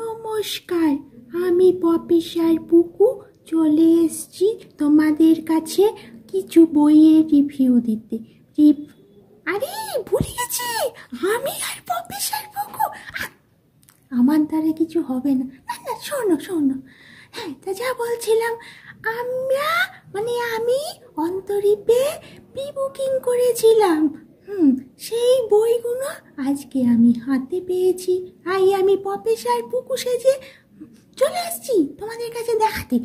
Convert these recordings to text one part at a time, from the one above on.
নমস্কার, আমি পপিসার পুকু চলে এসেছি তোমাদের কাছে কিছু বইয়ের রিভিউ দিতে। আরে ভুলে গেছি, আমি আর পপিসার পুকু। আমার দ্বারা কিছু হবে না। না না, শোনো শোনো, হ্যাঁ তা যা বলছিলাম, আমি অন্তরীপে প্রি বুকিং করেছিলাম। সেই বইগুলো আজকে আমি হাতে পেয়েছি। আমি পপিসার পুকু সেজে চলে আসছি তোমাদের কাছে দেখাতে।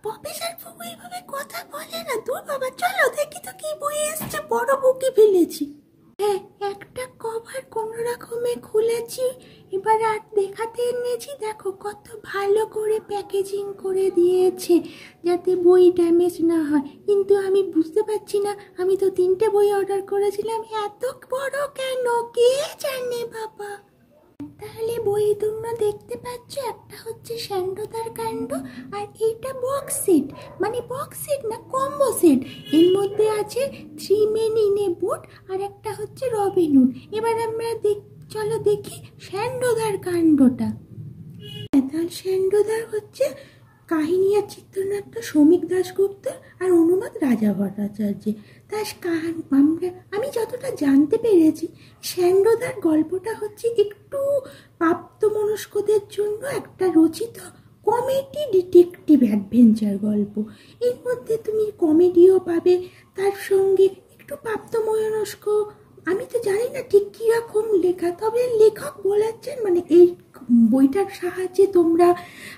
পপিসার পুকু এইভাবে কথা বলে না। দূর বাবা, চলো দেখি তো কি বই এসছে। বড় বুকে ফেলেছি। হ্যাঁ, একটা কভার কোনো রকমে খুলেছি, এবার আর দেখাতে এনেছি। দেখো কত ভালো করে প্যাকেজিং করে দিয়েছে যাতে বই ড্যামেজ না হয়। কিন্তু আমি বুঝতে পারছি না, আমি তো 3টে বই অর্ডার করেছিলাম, এত বড় কেন কে জানে বাবা। তাহলে বই দুটো দেখতে পাচ্ছ, একটা হচ্ছে স্যান্ডোদার কাণ্ড, আর এইটা বক্স সেট, মানে বক্স সেট না, কম্বো সেট। এর মধ্যে আছে 3 men in a boat, আর একটা হচ্ছে রবিনহুড। এবার আমরা চলো দেখি স্যান্ডোদার কাণ্ডটা। তাহলে স্যান্ডোদার হচ্ছে কাহিনী আর চিত্রনাট্য সৌমিক দাশগুপ্ত আর অনুবাদ রাজা ভট্টাচার্য। আমি যতটা জানতে পেরেছি, স্যান্ডোদার গল্পটা হচ্ছে একটু প্রাপ্তবয়স্কদের জন্য একটা রচিত কমেডি ডিটেকটিভ অ্যাডভেঞ্চার গল্প। এর মধ্যে তুমি কমেডিও পাবে, তার সঙ্গে একটু প্রাপ্তবয়স্ক। আমি তো জানি না ঠিক কীরকম লেখা, তবে লেখক বলেছেন মানে এই বইটার সাহায্যে তোমরা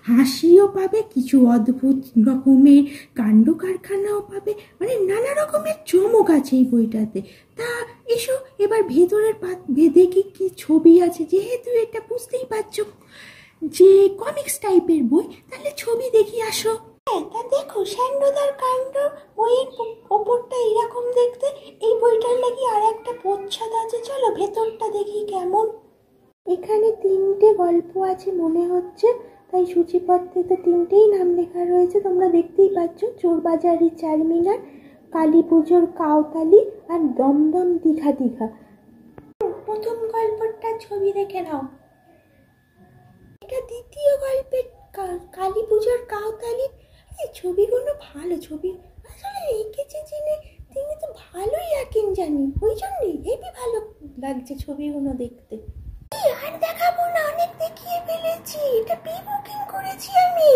হাসিও পাবে, কিছু অদ্ভুত রকমের কাণ্ড কারখানাও পাবে, মানে নানা রকমের চমক আছে এই বইটাতে। তা এসো এবার ভেতরের দেখি কি ছবি আছে। যেহেতু এটা বুঝতেই পারছো যে কমিক্স টাইপের বই, তাহলে ছবি দেখি আসো। তা দেখো স্যান্ডোদার কাণ্ড বইয়ের ওপরটা এরকম দেখতে। এই বইটার লাগি আর একটা প্রচ্ছদ আছে, চলো ভেতরটা দেখি কেমন। এখানে 3টে গল্প আছে মনে হচ্ছে, তাই সূচিপত্রে তো 3টেই নাম লেখা রয়েছে, তোমরা দেখতেই পাচ্ছ। চোরবাজারি চারমিনার, কালী পুজোর কাউতালি, আর দমদম দীঘা দীঘা। প্রথম গল্পটার ছবি দেখে নাও। এটা দ্বিতীয় গল্পের কালী পুজোর কাউতালি। এই ছবিগুলো ভালো, ছবি আসলে এঁকেছে তিনি তো ভালোই আঁকেন জানি, ওই জন্যই হেবি ভালো লাগছে ছবিগুলো দেখতে। আর দেখাবো না, অনেক দেখিয়ে ফেলেছি। এটা প্রি বুকিং করেছি আমি।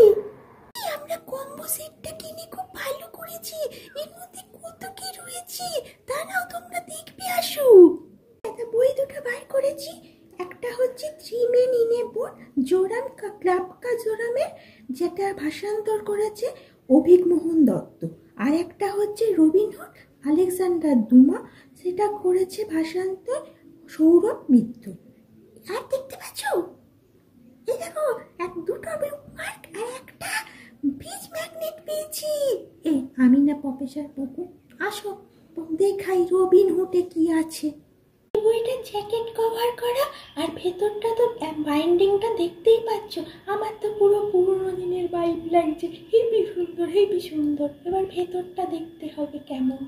আমরা কম্বো সেটটা কিনে খুব ভালো করেছি। এর মধ্যে কত কি রয়েছে দাঁড়াও তোমরা দেখবে, আসো। একটা বই দুটো বার করেছি। একটা হচ্ছে 3 men in a boat, Zoram ক্লাবকা জোরামের, যেটা ভাষান্তর করেছে অভিক মোহন দত্ত। আর একটা হচ্ছে রবিনহুড আলেকজান্ডার দুমা, সেটা করেছে ভাষান্তর সৌরভ মিত্র। আর দেখতে পাচ্ছ, এই দেখো দুটো বুকমার্ক আর একটা বীজ ম্যাগনেট পেয়েছি। আমি না পপিসার পুকু, আসো দেখাই রবিনহুডে কি আছে। বইটা জ্যাকেট কভার করা, আর ভেতরটা তো বাইন্ডিংটা দেখতেই পাচ্ছ। আমার তো পুরো পুরোনো দিনের বাইক লাগছে, হেবি সুন্দর হেবি সুন্দর। এবার ভেতরটা দেখতে হবে কেমন।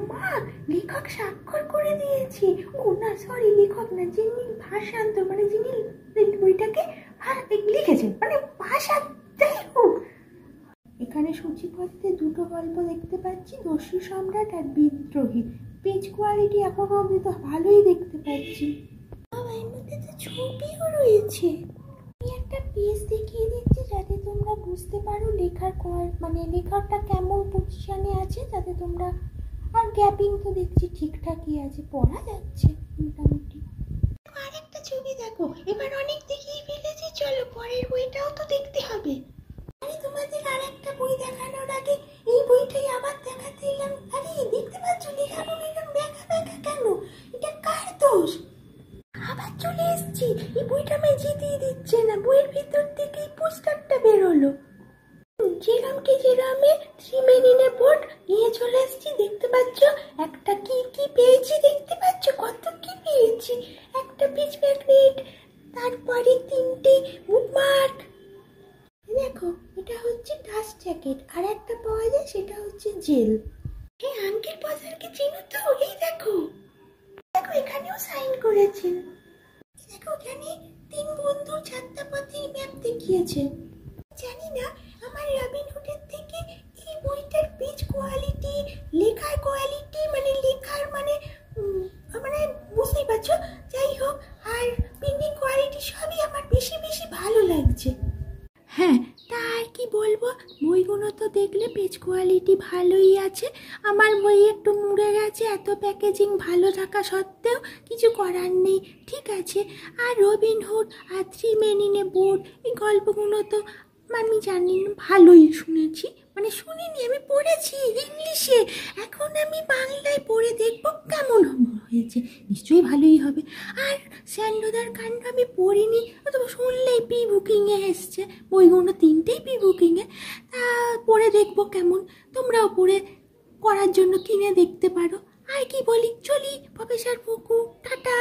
মা, লেখক স্বাক্ষর করে দিয়েছি। ও না, সরি, লেখক না, যিনি ভাষান্তর মানে যিনি বইটাকে লিখেছেন, মানে ভাষা। যাই হোক, এখানে সূচিপত্রে 2টো গল্প দেখতে পাচ্ছি, দস্যু সম্রাট আর বিদ্রোহী। পেজ কোয়ালিটি এখনো অব্দি তো ভালোই দেখতে পাচ্ছি। এর মধ্যে তো ছবিও রয়েছে। আমি একটা পেজ দেখিয়ে দিচ্ছি যাতে তোমরা বুঝতে পারো লেখার মানে লেখাটা কেমন পজিশনে আছে, যাতে তোমরা। আর গ্যাপিং তো দেখছি ঠিকঠাকই আছে, পড়া যাচ্ছে মোটামুটি। আর একটা ছবি দেখো, এবার অনেক দেখিয়ে ফেলেছি, চলো পরের বইটাও তো দেখতে হবে। আমি তোমাদের আর একটা বই দেখানোর আগে এই বইটাই আবার দেখাতে এলাম। আরে দেখতে পাচ্ছ লেখাগুলো এরকম ব্যাকা ব্যাকা কেন? এটা কার দোষ? আবার চলে এসছি, এই বইটা আমায় যেতেই দিচ্ছে না। বইয়ের ভিতর থেকে এই পোস্টারটা বেরোলো। যেরামকে যেরামে 3 men in a boat নিয়ে চলে এসছি। দেখতে পাচ্ছ একটা কি কি পেয়েছি, দেখতে পাচ্ছ কত কি পেয়েছি। একটা বীজ ম্যাগনেট, তারপরে 3টে বুকমার্ক। দেখো এটা হচ্ছে ডাস্ট জ্যাকেট, আর একটা পাওয়া যায় সেটা হচ্ছে জেল। এই আঙ্কেল বাজারকে চেনো তো? এই দেখো দেখো, এখানেও সাইন করেছেন। দেখো এখানে 3 বন্ধু যাত্রাপথ শিখিয়েছে? জানি না, আমার রবিনহুডের থেকে এই বইটার পেজ কোয়ালিটি, লেখার কোয়ালিটি, মানে লেখার মানে মানে বুঝতেই পারছো, যাই হোক, আর প্রিন্টিং কোয়ালিটি সবই আমার বেশি বেশি ভালো লাগছে। হ্যাঁ, তা আর কি বলবো, বইগুলো তো দেখলে পেজ কোয়ালিটি ভালোই আছে। আমার বই একটু মুড়ে গেছে, এত প্যাকেজিং ভালো থাকা সত্ত্বেও কিছু করার নেই, ঠিক আছে। আর Robin Hood R 3 Men in a Boat, এই গল্পগুলো তো আমি জানি না, ভালোই শুনেছি, মানে শুনিনি, আমি পড়েছি ইংলিশে, এখন আমি বাংলায় পড়ে দেখবো কেমন হয়েছে, নিশ্চয়ই ভালোই হবে। আর স্যান্ডোদার কাণ্ড আমি পড়িনি, অথবা শুনলেই প্রি বুকিংয়ে এসছে, বইগুলো 3টেই প্রি বুকিংয়ে, তা পড়ে দেখবো কেমন। তোমরাও পড়ে করার জন্য কিনে দেখতে পারো। আর কি বলি, চলি প্রফেসর পুকু, টাটা।